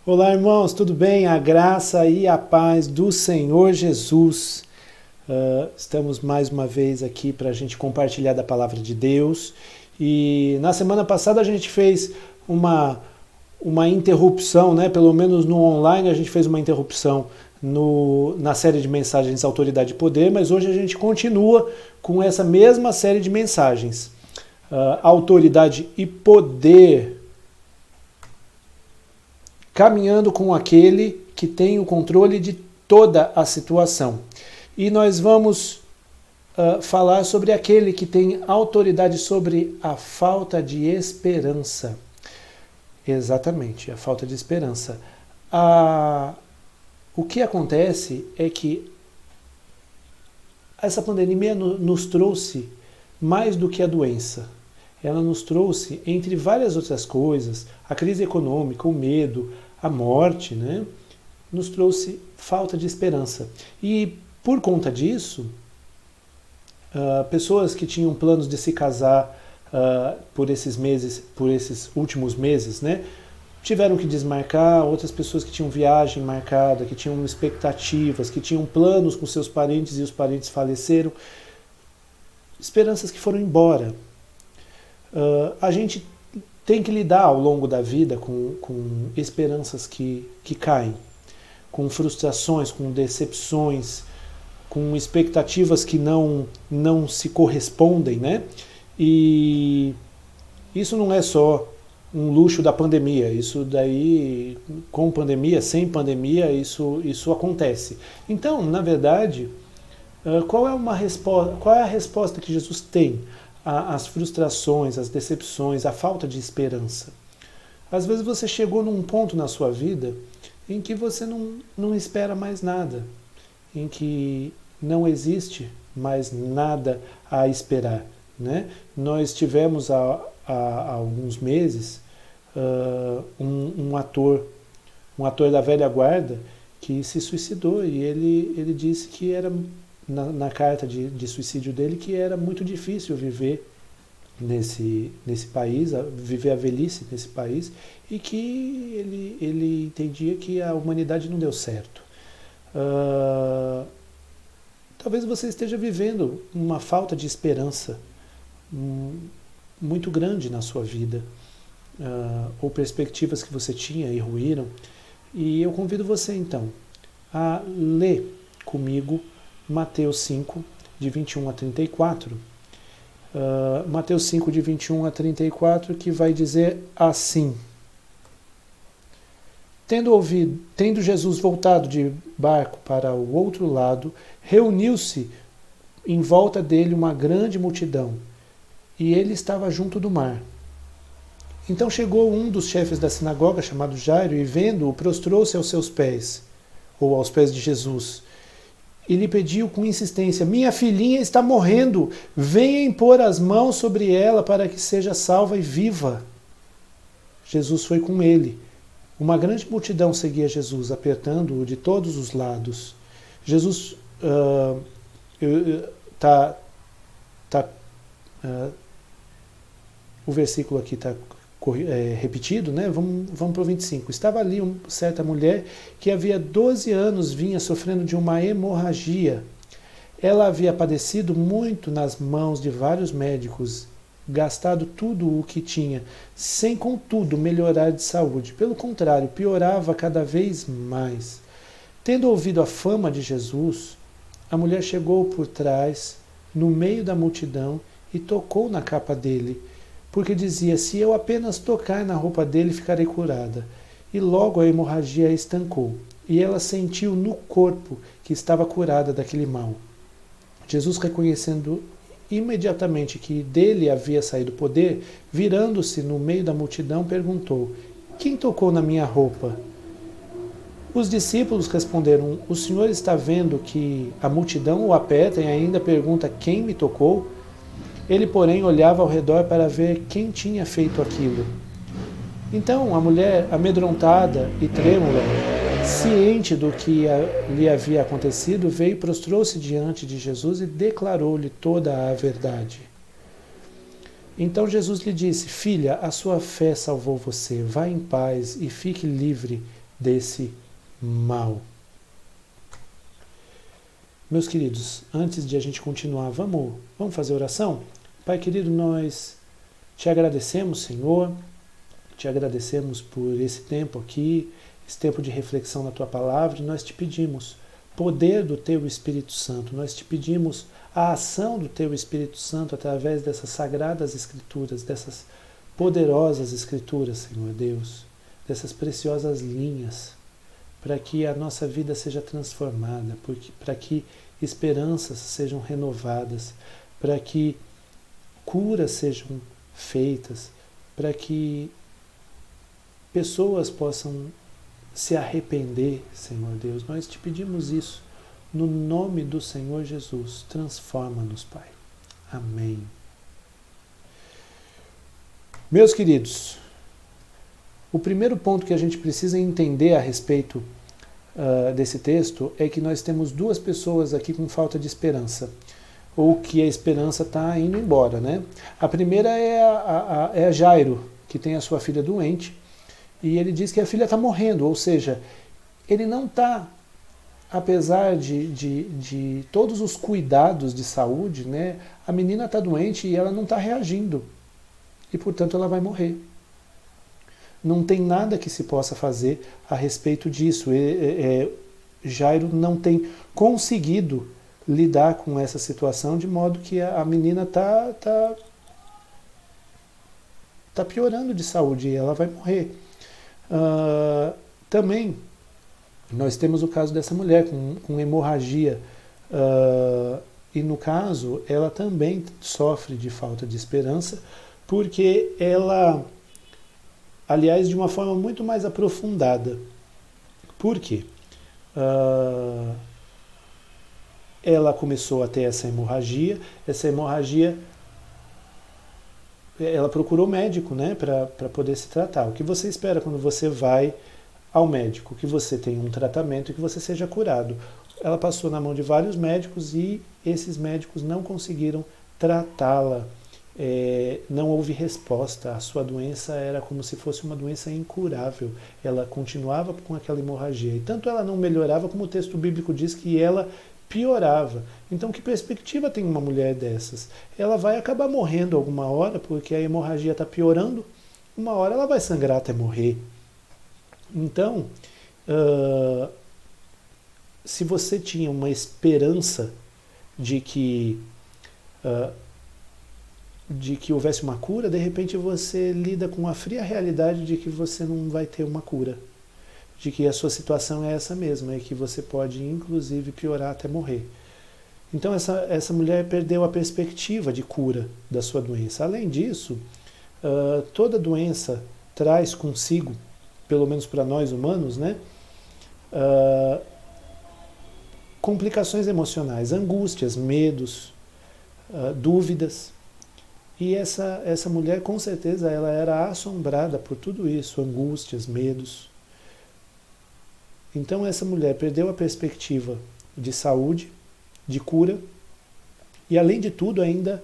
Olá, irmãos, tudo bem? A graça e a paz do Senhor Jesus. Estamos mais uma vez aqui para a gente compartilhar da palavra de Deus. E na semana passada a gente fez uma interrupção, né? Pelo menos no online a gente fez uma interrupção na série de mensagens Autoridade e Poder, mas hoje a gente continua com essa mesma série de mensagens. Autoridade e Poder, caminhando com aquele que tem o controle de toda a situação. E nós vamos falar sobre aquele que tem autoridade sobre a falta de esperança. Exatamente, a falta de esperança. O que acontece é que essa pandemia nos trouxe mais do que a doença. Ela nos trouxe, entre várias outras coisas, a crise econômica, o medo, a morte, né? Nos trouxe falta de esperança. E por conta disso, pessoas que tinham planos de se casar por esses últimos meses, né? Tiveram que desmarcar, outras pessoas que tinham viagem marcada, que tinham expectativas, que tinham planos com seus parentes e os parentes faleceram. Esperanças que foram embora. A gente tem que lidar ao longo da vida com esperanças que caem, com frustrações, com decepções, com expectativas que não se correspondem, né? E isso não é só um luxo da pandemia, isso daí, com pandemia, sem pandemia, isso acontece. Então, na verdade, qual é a resposta que Jesus tem às frustrações, às decepções, à falta de esperança? Às vezes você chegou num ponto na sua vida em que você não espera mais nada, em que não existe mais nada a esperar, né? Nós tivemos há alguns meses um ator da velha guarda que se suicidou, e ele disse que era, na carta de suicídio dele, que era muito difícil viver nesse país, viver a velhice nesse país, e que ele entendia que a humanidade não deu certo. Talvez você esteja vivendo uma falta de esperança muito grande na sua vida, ou perspectivas que você tinha e ruíram, e eu convido você então a ler comigo Mateus 5, de 21 a 34. Mateus 5, de 21 a 34, que vai dizer assim: Tendo Jesus voltado de barco para o outro lado, reuniu-se em volta dele uma grande multidão, e ele estava junto do mar. Então chegou um dos chefes da sinagoga, chamado Jairo, e vendo-o, prostrou-se aos seus pés, ou aos pés de Jesus, e lhe pediu com insistência: minha filhinha está morrendo, venha impor as mãos sobre ela para que seja salva e viva. Jesus foi com ele. Uma grande multidão seguia Jesus, apertando-o de todos os lados. Jesus o versículo aqui está repetido, né? Vamos para o 25. Estava ali certa mulher que havia 12 anos vinha sofrendo de uma hemorragia. Ela havia padecido muito nas mãos de vários médicos, gastado tudo o que tinha, sem contudo melhorar de saúde. Pelo contrário, piorava cada vez mais. Tendo ouvido a fama de Jesus, a mulher chegou por trás, no meio da multidão, e tocou na capa dele, porque dizia: se eu apenas tocar na roupa dele, ficarei curada. E logo a hemorragia a estancou, e ela sentiu no corpo que estava curada daquele mal. Jesus, reconhecendo imediatamente que dele havia saído poder, virando-se no meio da multidão, perguntou: quem tocou na minha roupa? Os discípulos responderam: o senhor está vendo que a multidão o aperta e ainda pergunta: quem me tocou? Ele, porém, olhava ao redor para ver quem tinha feito aquilo. Então a mulher, amedrontada e trêmula, ciente do que lhe havia acontecido, veio e prostrou-se diante de Jesus e declarou-lhe toda a verdade. Então Jesus lhe disse: filha, a sua fé salvou você, vá em paz e fique livre desse mal. Meus queridos, antes de a gente continuar, vamos fazer oração? Pai querido, nós te agradecemos, Senhor, te agradecemos por esse tempo aqui, esse tempo de reflexão na tua palavra, e nós te pedimos poder do teu Espírito Santo, nós te pedimos a ação do teu Espírito Santo através dessas sagradas escrituras, dessas poderosas escrituras, Senhor Deus, dessas preciosas linhas, para que a nossa vida seja transformada, para que esperanças sejam renovadas, para que curas sejam feitas, para que pessoas possam se arrepender, Senhor Deus. Nós te pedimos isso no nome do Senhor Jesus. Transforma-nos, Pai. Amém. Meus queridos, o primeiro ponto que a gente precisa entender a respeito desse texto é que nós temos duas pessoas aqui com falta de esperança, ou que a esperança está indo embora, né? A primeira é a Jairo, que tem a sua filha doente, e ele diz que a filha está morrendo, ou seja, ele não está, apesar de todos os cuidados de saúde, né? A menina está doente e ela não está reagindo, e portanto ela vai morrer. Não tem nada que se possa fazer a respeito disso. Jairo não tem conseguido lidar com essa situação, de modo que a menina está piorando de saúde e ela vai morrer. Também nós temos o caso dessa mulher com hemorragia, e no caso ela também sofre de falta de esperança, porque ela, aliás, de uma forma muito mais aprofundada. Por quê? Ela começou a ter essa hemorragia, ela procurou médico, né, para poder se tratar. O que você espera quando você vai ao médico? Que você tenha um tratamento e que você seja curado. Ela passou na mão de vários médicos e esses médicos não conseguiram tratá-la. Não houve resposta. A sua doença era como se fosse uma doença incurável. Ela continuava com aquela hemorragia. E tanto ela não melhorava, como o texto bíblico diz que ela piorava. Então, que perspectiva tem uma mulher dessas? Ela vai acabar morrendo alguma hora, porque a hemorragia está piorando. Uma hora ela vai sangrar até morrer. Então, se você tinha uma esperança de que houvesse uma cura, de repente você lida com a fria realidade de que você não vai ter uma cura, de que a sua situação é essa mesma, e que você pode inclusive piorar até morrer. Então essa mulher perdeu a perspectiva de cura da sua doença. Além disso, toda doença traz consigo, pelo menos para nós humanos, né, complicações emocionais, angústias, medos, dúvidas. E essa mulher, com certeza, ela era assombrada por tudo isso, angústias, medos. Então essa mulher perdeu a perspectiva de saúde, de cura, e além de tudo ainda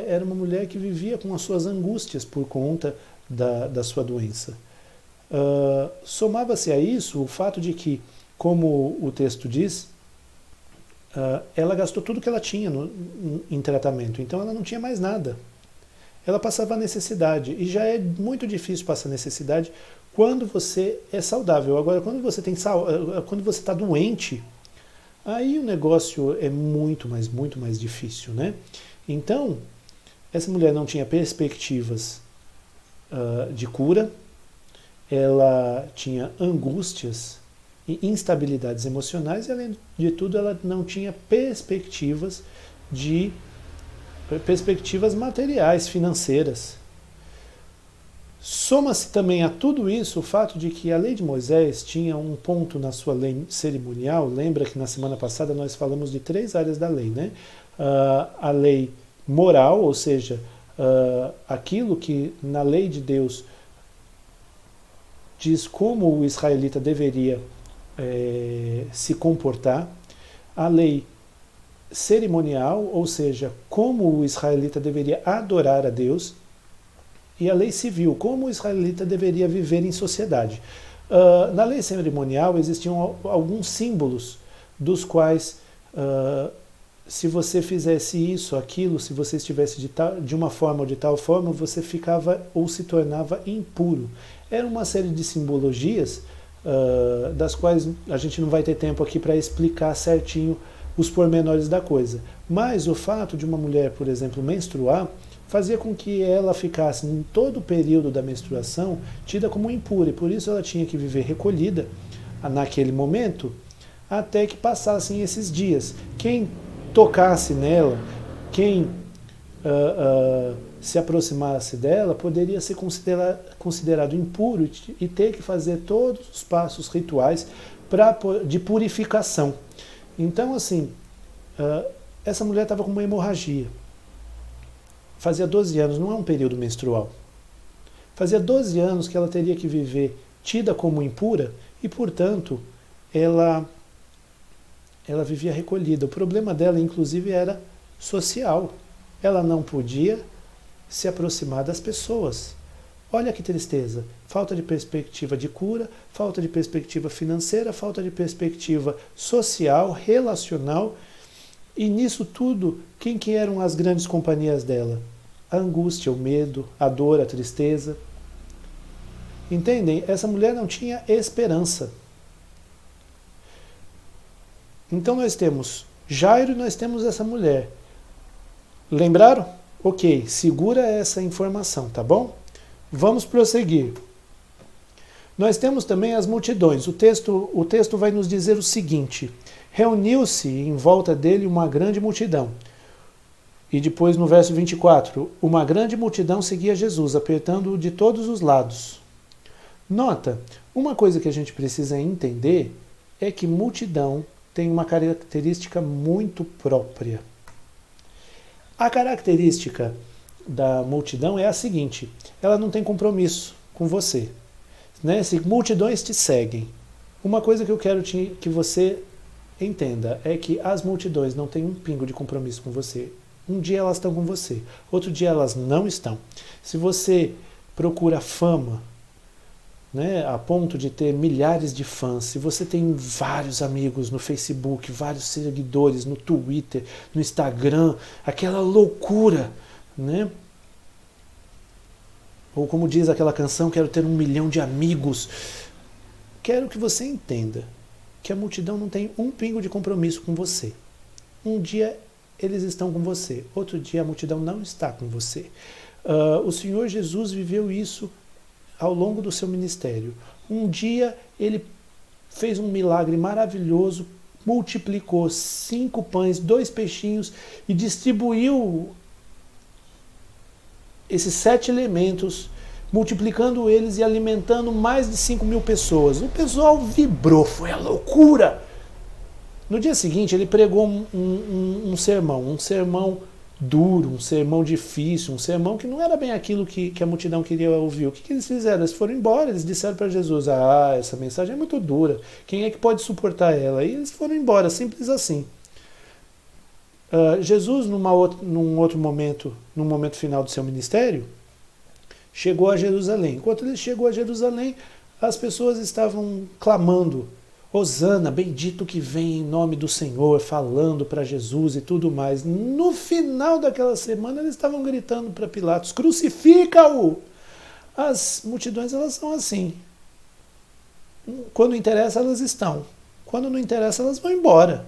era uma mulher que vivia com as suas angústias por conta da sua doença. Somava-se a isso o fato de que, como o texto diz, ela gastou tudo que ela tinha em tratamento, então ela não tinha mais nada. Ela passava necessidade, e já é muito difícil passar necessidade quando você é saudável. Agora, quando você está doente, aí o negócio é muito mais difícil, né? Então, essa mulher não tinha perspectivas de cura, ela tinha angústias e instabilidades emocionais, e além de tudo ela não tinha perspectivas materiais, financeiras. Soma-se também a tudo isso o fato de que a lei de Moisés tinha um ponto na sua lei cerimonial. Lembra que na semana passada nós falamos de 3 áreas da lei, né? A lei moral, ou seja, aquilo que na lei de Deus diz como o israelita deveria se comportar. A lei cerimonial, ou seja, como o israelita deveria adorar a Deus. E a lei civil, como o israelita deveria viver em sociedade. Na lei cerimonial existiam alguns símbolos dos quais, se você fizesse isso, aquilo, se você estivesse de uma forma ou de tal forma, você ficava ou se tornava impuro. Era uma série de simbologias das quais a gente não vai ter tempo aqui para explicar certinho os pormenores da coisa. Mas o fato de uma mulher, por exemplo, menstruar, fazia com que ela ficasse, em todo o período da menstruação, tida como impura, e por isso ela tinha que viver recolhida naquele momento, até que passassem esses dias. Quem tocasse nela, quem se aproximasse dela, poderia ser considerado impuro e ter que fazer todos os passos rituais de purificação. Então, assim, essa mulher estava com uma hemorragia. Fazia 12 anos, não é um período menstrual. Fazia 12 anos que ela teria que viver tida como impura e, portanto, ela vivia recolhida. O problema dela, inclusive, era social. Ela não podia se aproximar das pessoas. Olha que tristeza. Falta de perspectiva de cura, falta de perspectiva financeira, falta de perspectiva social, relacional. E nisso tudo, quem que eram as grandes companhias dela? A angústia, o medo, a dor, a tristeza. Entendem? Essa mulher não tinha esperança. Então nós temos Jairo e nós temos essa mulher. Lembraram? Ok, segura essa informação, tá bom? Vamos prosseguir. Nós temos também as multidões. O texto vai nos dizer o seguinte: reuniu-se em volta dele uma grande multidão. E depois no verso 24, uma grande multidão seguia Jesus, apertando-o de todos os lados. Nota, uma coisa que a gente precisa entender é que multidão tem uma característica muito própria. A característica da multidão é a seguinte: ela não tem compromisso com você. Né? Se multidões te seguem, uma coisa que eu quero que você entenda é que as multidões não têm um pingo de compromisso com você. Um dia elas estão com você, outro dia elas não estão. Se você procura fama, né, a ponto de ter milhares de fãs, se você tem vários amigos no Facebook, vários seguidores no Twitter, no Instagram, aquela loucura, né? Ou como diz aquela canção, quero ter 1 milhão de amigos. Quero que você entenda que a multidão não tem um pingo de compromisso com você. Um dia eles estão com você, outro dia a multidão não está com você. O Senhor Jesus viveu isso ao longo do seu ministério. Um dia ele fez um milagre maravilhoso, multiplicou 5 pães, 2 peixinhos e distribuiu esses 7 elementos, multiplicando eles e alimentando mais de 5.000 pessoas. O pessoal vibrou, foi a loucura. No dia seguinte ele pregou um sermão duro, um sermão difícil, um sermão que não era bem aquilo que a multidão queria ouvir. O que eles fizeram? Eles foram embora, eles disseram para Jesus: essa mensagem é muito dura, quem é que pode suportar ela? E eles foram embora, simples assim. Jesus, num outro momento, num momento final do seu ministério, chegou a Jerusalém. Enquanto ele chegou a Jerusalém, as pessoas estavam clamando: Hosana, bendito que vem em nome do Senhor, falando para Jesus e tudo mais. No final daquela semana, eles estavam gritando para Pilatos: crucifica-o! As multidões, elas são assim. Quando interessa, elas estão. Quando não interessa, elas vão embora.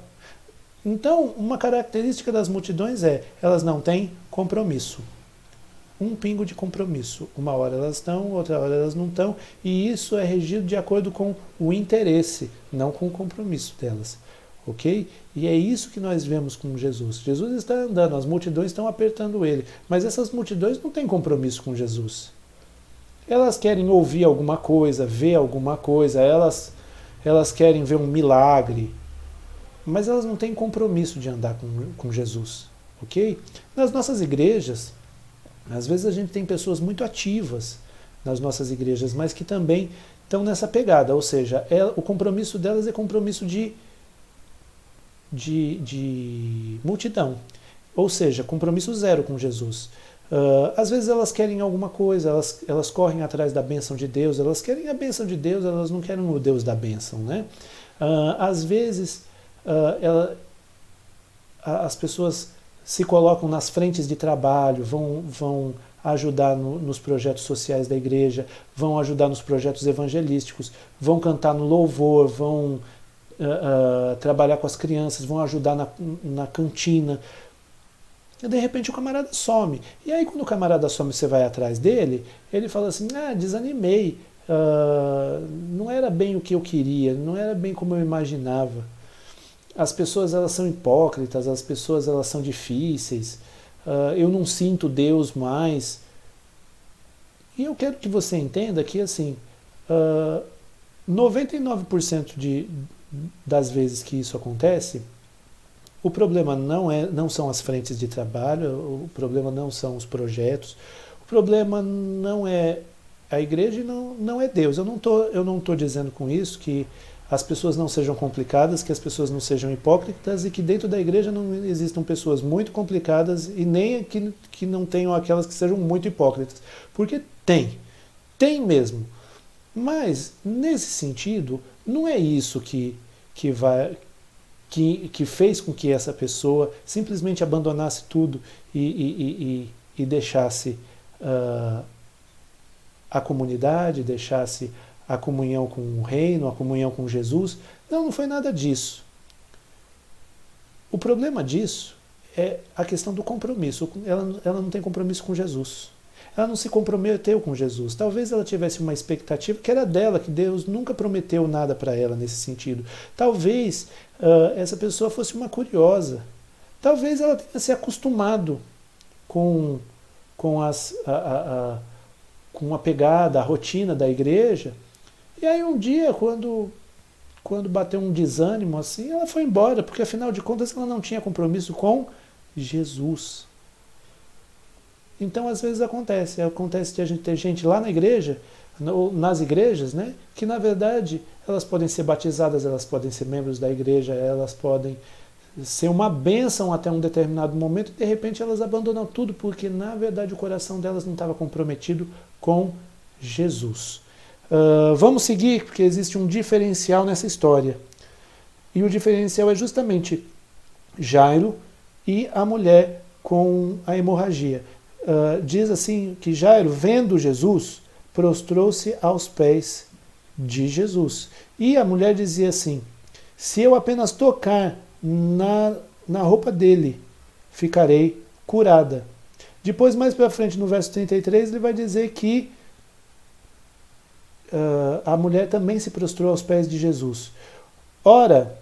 Então, uma característica das multidões é: elas não têm compromisso. Um pingo de compromisso. Uma hora elas estão, outra hora elas não estão, e isso é regido de acordo com o interesse, não com o compromisso delas. Ok? E é isso que nós vemos com Jesus. Jesus está andando, as multidões estão apertando ele, mas essas multidões não têm compromisso com Jesus. Elas querem ouvir alguma coisa, ver alguma coisa, elas querem ver um milagre, mas elas não têm compromisso de andar com Jesus. Ok? Nas nossas igrejas, às vezes a gente tem pessoas muito ativas nas nossas igrejas, mas que também estão nessa pegada, ou seja, o compromisso delas é compromisso de multidão, ou seja, compromisso zero com Jesus. Às vezes elas querem alguma coisa, elas correm atrás da bênção de Deus, elas querem a bênção de Deus, elas não querem o Deus da bênção, né? Às vezes as pessoas se colocam nas frentes de trabalho, vão ajudar nos projetos sociais da igreja, vão ajudar nos projetos evangelísticos, vão cantar no louvor, vão trabalhar com as crianças, vão ajudar na cantina. E de repente o camarada some. E aí quando o camarada some, você vai atrás dele, ele fala assim, desanimei, não era bem o que eu queria, não era bem como eu imaginava. As pessoas elas são hipócritas, as pessoas elas são difíceis, eu não sinto Deus mais. E eu quero que você entenda que assim, 99% das vezes que isso acontece, o problema não são as frentes de trabalho, o problema não são os projetos, o problema não é a igreja e não é Deus. Eu não tô dizendo com isso que as pessoas não sejam complicadas, que as pessoas não sejam hipócritas e que dentro da igreja não existam pessoas muito complicadas e nem que não tenham aquelas que sejam muito hipócritas. Porque tem mesmo. Mas, nesse sentido, não é isso que fez com que essa pessoa simplesmente abandonasse tudo e deixasse a comunidade, deixasse a comunhão com o reino, a comunhão com Jesus. Não foi nada disso. O problema disso é a questão do compromisso. Ela não tem compromisso com Jesus. Ela não se comprometeu com Jesus. Talvez ela tivesse uma expectativa que era dela, que Deus nunca prometeu nada para ela nesse sentido. Talvez essa pessoa fosse uma curiosa. Talvez ela tenha se acostumado com a pegada, a rotina da igreja. E aí um dia, quando bateu um desânimo assim, ela foi embora, porque afinal de contas ela não tinha compromisso com Jesus. Então às vezes acontece de a gente ter gente lá na igreja, nas igrejas, né, que na verdade elas podem ser batizadas, elas podem ser membros da igreja, elas podem ser uma bênção até um determinado momento e de repente elas abandonam tudo, porque na verdade o coração delas não estava comprometido com Jesus. Vamos seguir, porque existe um diferencial nessa história. E o diferencial é justamente Jairo e a mulher com a hemorragia. Diz assim que Jairo, vendo Jesus, prostrou-se aos pés de Jesus. E a mulher dizia assim, se eu apenas tocar na roupa dele, ficarei curada. Depois, mais para frente, no verso 33, ele vai dizer que a mulher também se prostrou aos pés de Jesus. Ora,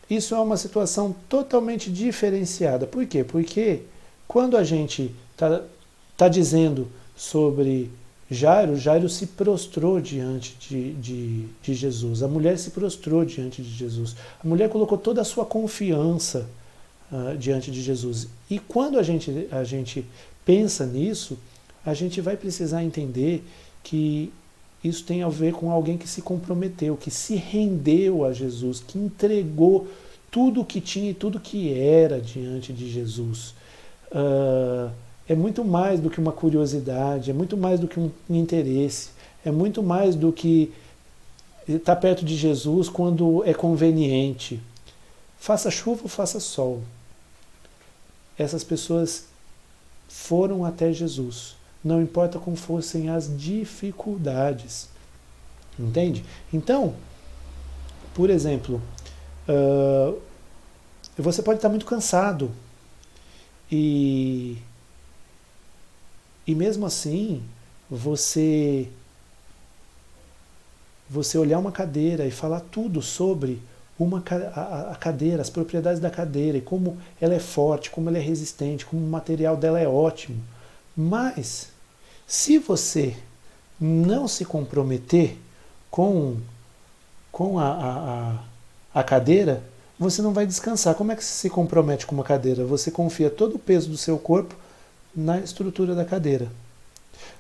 isso é uma situação totalmente diferenciada. Por quê? Porque quando a gente está dizendo sobre Jairo se prostrou diante de Jesus. A mulher se prostrou diante de Jesus. A mulher colocou toda a sua confiança diante de Jesus. E quando a gente pensa nisso, a gente vai precisar entender que isso tem a ver com alguém que se comprometeu, que se rendeu a Jesus, que entregou tudo o que tinha e tudo que era diante de Jesus. É muito mais do que uma curiosidade, é muito mais do que um interesse, é muito mais do que estar perto de Jesus quando é conveniente. Faça chuva ou faça sol. Essas pessoas foram até Jesus. Não importa como fossem as dificuldades. Entende? Então, por exemplo, você pode estar muito cansado e mesmo assim você olhar uma cadeira e falar tudo sobre a cadeira, as propriedades da cadeira e como ela é forte, como ela é resistente, como o material dela é ótimo. Mas, se você não se comprometer com a cadeira, você não vai descansar. Como é que você se compromete com uma cadeira? Você confia todo o peso do seu corpo na estrutura da cadeira.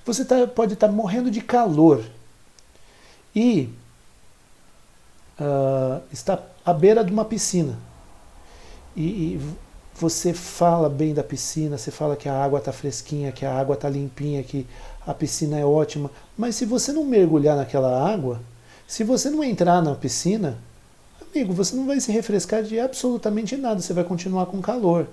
Você pode estar morrendo de calor e está à beira de uma piscina. E você fala bem da piscina, você fala que a água está fresquinha, que a água está limpinha, que a piscina é ótima, mas se você não mergulhar naquela água, se você não entrar na piscina, amigo, você não vai se refrescar de absolutamente nada, você vai continuar com calor.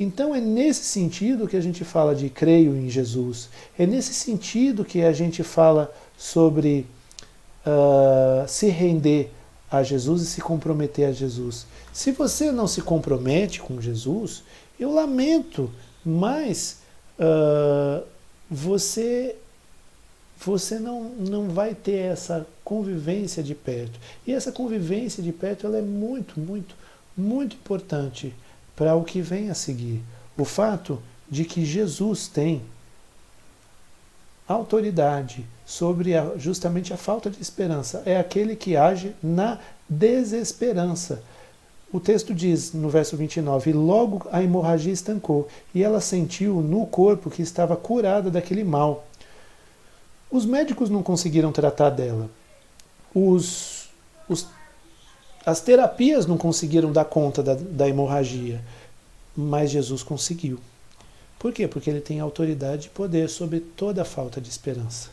Então é nesse sentido que a gente fala de creio em Jesus, é nesse sentido que a gente fala sobre se render a Jesus e se comprometer a Jesus. Se você não se compromete com Jesus, eu lamento, mas você não vai ter essa convivência de perto. E essa convivência de perto ela é muito, muito, muito importante para o que vem a seguir. O fato de que Jesus tem autoridade sobre justamente a falta de esperança. É aquele que age na desesperança. O texto diz, no verso 29, e logo a hemorragia estancou, e ela sentiu no corpo que estava curada daquele mal. Os médicos não conseguiram tratar dela. As terapias não conseguiram dar conta da hemorragia, mas Jesus conseguiu. Por quê? Porque ele tem autoridade e poder sobre toda a falta de esperança.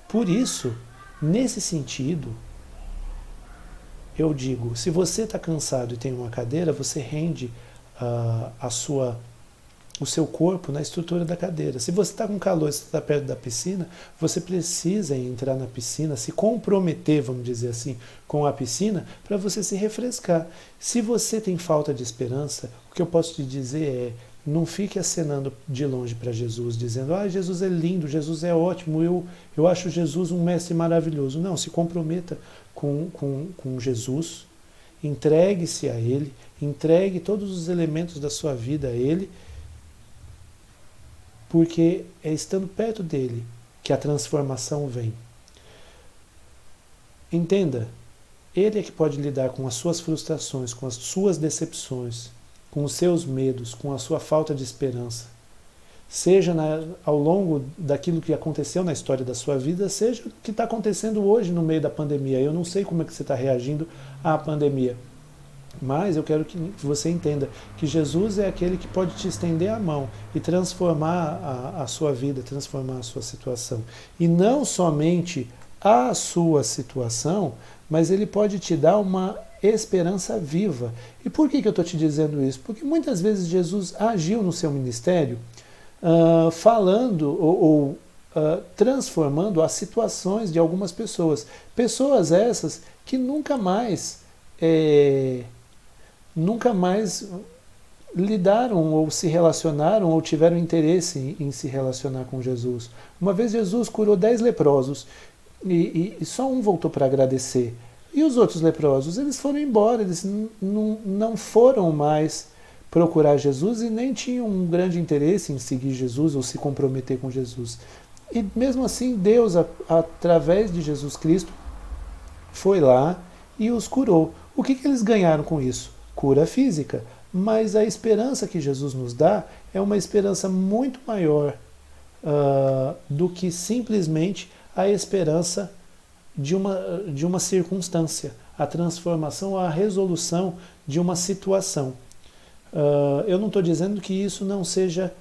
Por isso, nesse sentido, eu digo, se você está cansado e tem uma cadeira, você rende o seu corpo na estrutura da cadeira. Se você está com calor e está perto da piscina, você precisa entrar na piscina, se comprometer, vamos dizer assim, com a piscina, para você se refrescar. Se você tem falta de esperança, o que eu posso te dizer é, não fique acenando de longe para Jesus, dizendo, Jesus é lindo, Jesus é ótimo, eu acho Jesus um mestre maravilhoso. Não, se comprometa com Jesus, entregue-se a Ele, entregue todos os elementos da sua vida a Ele, porque é estando perto dele que a transformação vem. Entenda, ele é que pode lidar com as suas frustrações, com as suas decepções, com os seus medos, com a sua falta de esperança. Seja ao longo daquilo que aconteceu na história da sua vida, seja o que está acontecendo hoje no meio da pandemia. Eu não sei como é que você está reagindo à pandemia. Mas eu quero que você entenda que Jesus é aquele que pode te estender a mão e transformar a sua vida, transformar a sua situação. E não somente a sua situação, mas ele pode te dar uma esperança viva. E por que eu estou te dizendo isso? Porque muitas vezes Jesus agiu no seu ministério falando ou transformando as situações de algumas pessoas. Pessoas essas que nunca mais lidaram ou se relacionaram ou tiveram interesse em se relacionar com Jesus. Uma vez Jesus curou 10 leprosos e só um voltou para agradecer. E os outros leprosos, eles foram embora, eles não foram mais procurar Jesus e nem tinham um grande interesse em seguir Jesus ou se comprometer com Jesus. E mesmo assim, Deus, através de Jesus Cristo, foi lá e os curou. O que eles ganharam com isso? Cura física. Mas a esperança que Jesus nos dá é uma esperança muito maior do que simplesmente a esperança de uma circunstância, a transformação, a resolução de uma situação. Eu não estou dizendo que isso não seja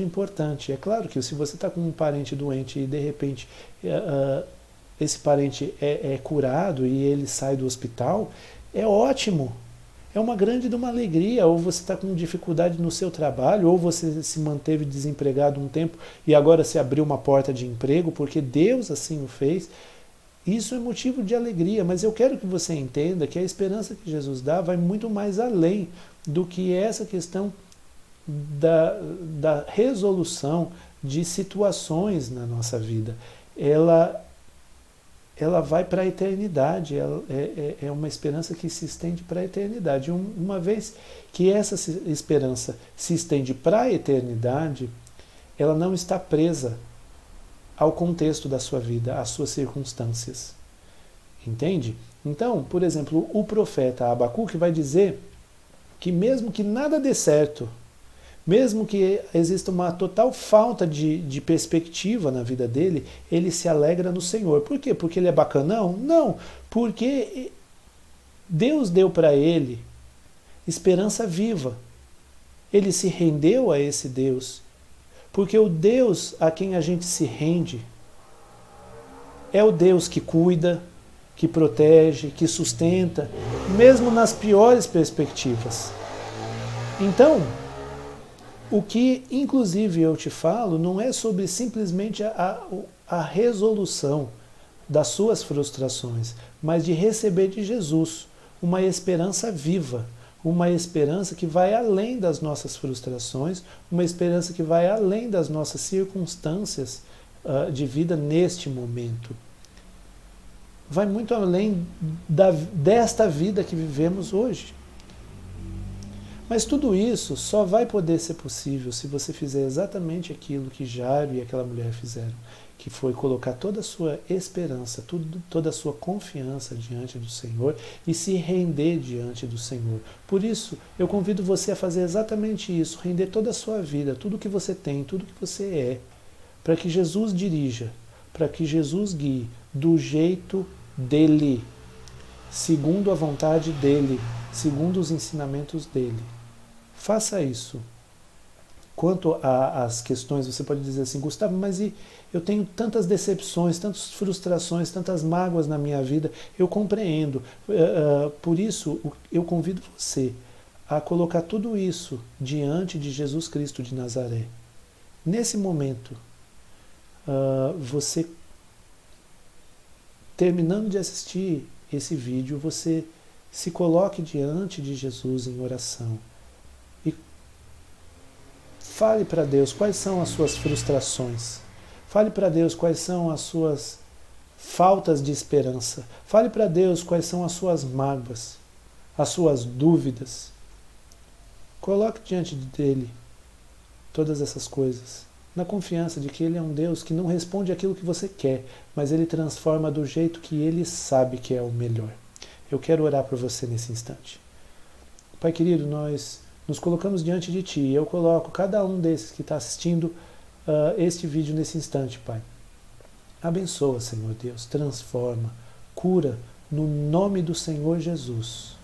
importante. É claro que se você está com um parente doente e de repente esse parente é curado e ele sai do hospital, é ótimo. É uma grande de uma alegria. Ou você está com dificuldade no seu trabalho, ou você se manteve desempregado um tempo e agora se abriu uma porta de emprego porque Deus assim o fez. Isso é motivo de alegria, mas eu quero que você entenda que a esperança que Jesus dá vai muito mais além do que essa questão da resolução de situações na nossa vida. Ela vai para a eternidade, é uma esperança que se estende para a eternidade. Uma vez que essa esperança se estende para a eternidade, ela não está presa ao contexto da sua vida, às suas circunstâncias. Entende? Então, por exemplo, o profeta Abacuque vai dizer que mesmo que nada dê certo, mesmo que exista uma total falta de perspectiva na vida dele, ele se alegra no Senhor. Por quê? Porque ele é bacanão? Não, porque Deus deu para ele esperança viva. Ele se rendeu a esse Deus, porque o Deus a quem a gente se rende é o Deus que cuida, que protege, que sustenta, mesmo nas piores perspectivas. Então, o que inclusive eu te falo não é sobre simplesmente a resolução das suas frustrações, mas de receber de Jesus uma esperança viva, uma esperança que vai além das nossas frustrações, uma esperança que vai além das nossas circunstâncias de vida neste momento. Vai muito além desta vida que vivemos hoje. Mas tudo isso só vai poder ser possível se você fizer exatamente aquilo que Jairo e aquela mulher fizeram, que foi colocar toda a sua esperança, toda a sua confiança diante do Senhor e se render diante do Senhor. Por isso, eu convido você a fazer exatamente isso, render toda a sua vida, tudo que você tem, tudo que você é, para que Jesus dirija, para que Jesus guie do jeito dele, segundo a vontade dele, segundo os ensinamentos dele. Faça isso. Quanto às questões, você pode dizer assim, Gustavo, mas eu tenho tantas decepções, tantas frustrações, tantas mágoas na minha vida, eu compreendo. Por isso, eu convido você a colocar tudo isso diante de Jesus Cristo de Nazaré. Nesse momento, você, terminando de assistir esse vídeo, você se coloque diante de Jesus em oração. E fale para Deus quais são as suas frustrações. Fale para Deus quais são as suas faltas de esperança. Fale para Deus quais são as suas mágoas, as suas dúvidas. Coloque diante dele todas essas coisas, na confiança de que ele é um Deus que não responde aquilo que você quer, mas ele transforma do jeito que ele sabe que é o melhor. Eu quero orar por você nesse instante. Pai querido, nós nos colocamos diante de Ti. Eu coloco cada um desses que está assistindo este vídeo nesse instante, Pai. Abençoa, Senhor Deus, transforma, cura no nome do Senhor Jesus.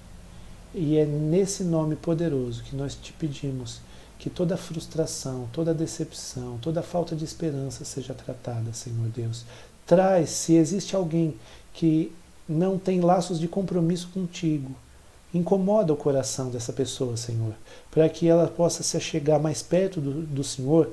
E é nesse nome poderoso que nós te pedimos que toda frustração, toda decepção, toda falta de esperança seja tratada, Senhor Deus. Traz, se existe alguém que não tem laços de compromisso contigo, incomoda o coração dessa pessoa, Senhor, para que ela possa se achegar mais perto do Senhor,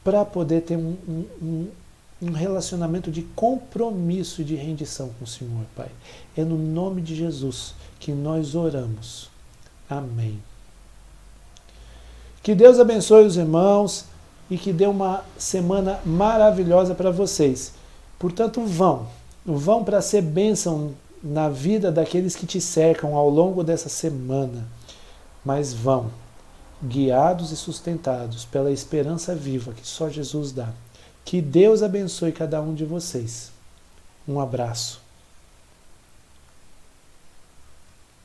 para poder ter um relacionamento de compromisso e de rendição com o Senhor, Pai. É no nome de Jesus que nós oramos. Amém. Que Deus abençoe os irmãos e que dê uma semana maravilhosa para vocês. Portanto, vão para ser bênção na vida daqueles que te cercam ao longo dessa semana, mas vão, guiados e sustentados pela esperança viva que só Jesus dá. Que Deus abençoe cada um de vocês. Um abraço.